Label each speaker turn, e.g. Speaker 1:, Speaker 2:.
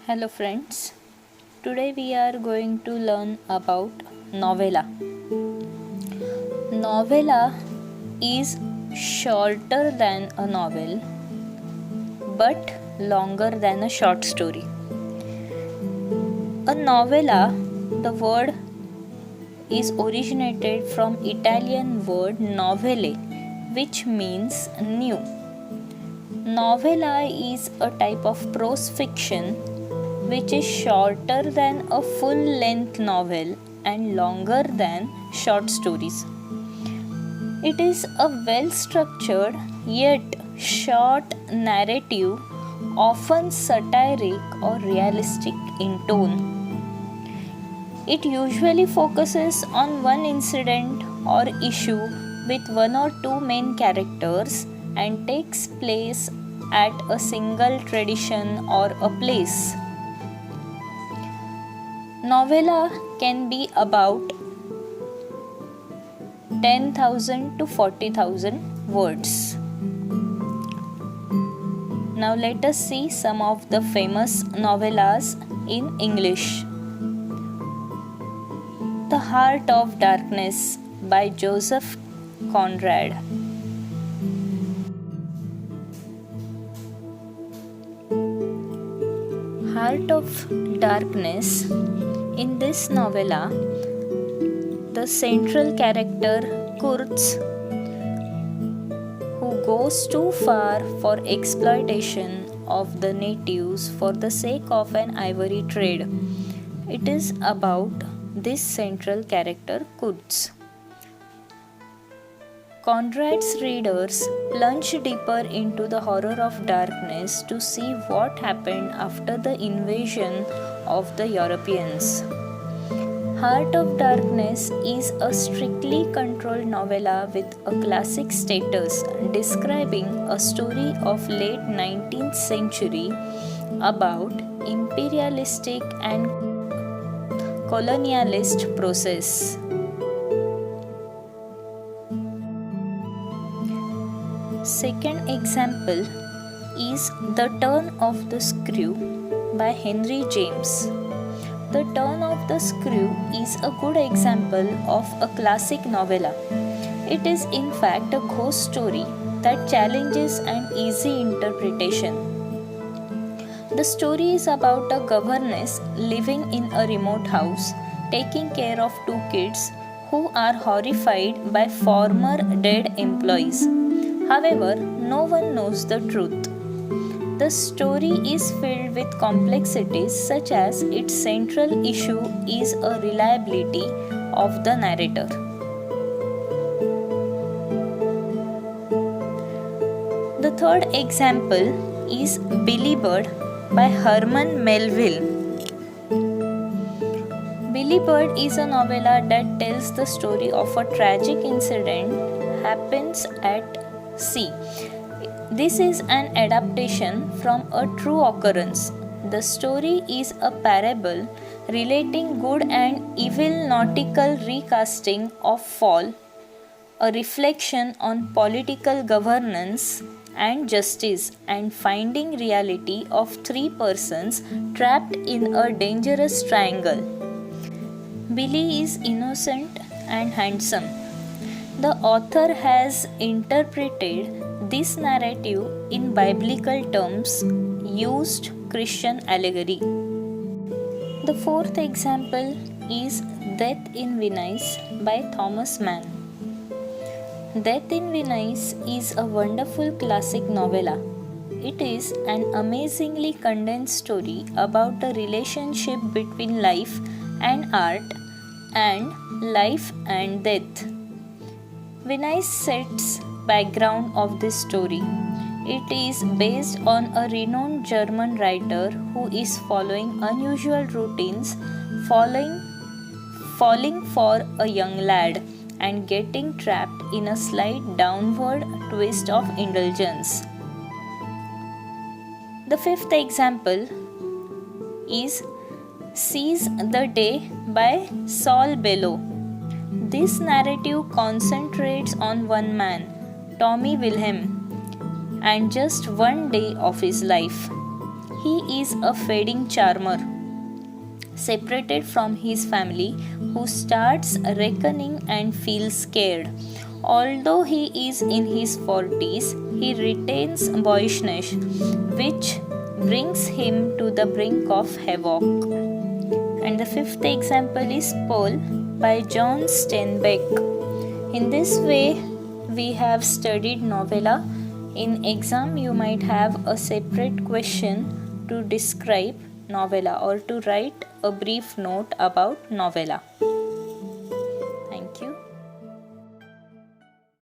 Speaker 1: Hello friends, today we are going to learn about novella. Novella is shorter than a novel but longer than a short story. A novella, the word is originated from Italian word novelle which means new. Novella is a type of prose fiction which is shorter than a full length novel and longer than short stories. It is a well structured yet short narrative, often satiric or realistic in tone. It usually focuses on one incident or issue with one or two main characters and takes place at a single tradition or a place. Novella can be about 10,000 to 40,000 words. Now let us see some of the famous novellas in English. The Heart of Darkness by Joseph Conrad. Heart of Darkness. In this novella, the central character Kurtz, who goes too far for exploitation of the natives for the sake of an ivory trade. It is about this central character Kurtz. Conrad's readers plunge deeper into the horror of darkness to see what happened after the invasion of the Europeans. Heart of Darkness is a strictly controlled novella with a classic status describing a story of late 19th century about imperialistic and colonialist process. Second example is The Turn of the Screw by Henry James. The Turn of the Screw is a good example of a classic novella. It is in fact a ghost story that challenges an easy interpretation. The story is about a governess living in a remote house, taking care of two kids who are horrified by former dead employees. However, no one knows the truth. The story is filled with complexities such as its central issue is a reliability of the narrator. The third example is Billy Budd by Herman Melville. Billy Budd is a novella that tells the story of a tragic incident happens at sea. This is an adaptation from a true occurrence. The story is a parable relating good and evil nautical recasting of fall, a reflection on political governance and justice, and finding reality of three persons trapped in a dangerous triangle. Billy is innocent and handsome. The author has interpreted this narrative in biblical terms, used Christian allegory. The fourth example is Death in Venice by Thomas Mann. Death in Venice is a wonderful classic novella. It is an amazingly condensed story about a relationship between life and art and life and death. Venice sets background of this story. It is based on a renowned German writer who is following unusual routines, falling for a young lad and getting trapped in a slight downward twist of indulgence. The fifth example is Seize the Day by Saul Bellow. This narrative concentrates on one man, Tommy Wilhelm, and just one day of his life. He is a fading charmer, separated from his family, who starts reckoning and feels scared. Although he is in his 40s, he retains boyishness, which brings him to the brink of havoc. And the fifth example is Paul by John Steinbeck. In this way, we have studied novella. In exam, you might have a separate question to describe novella or to write a brief note about novella.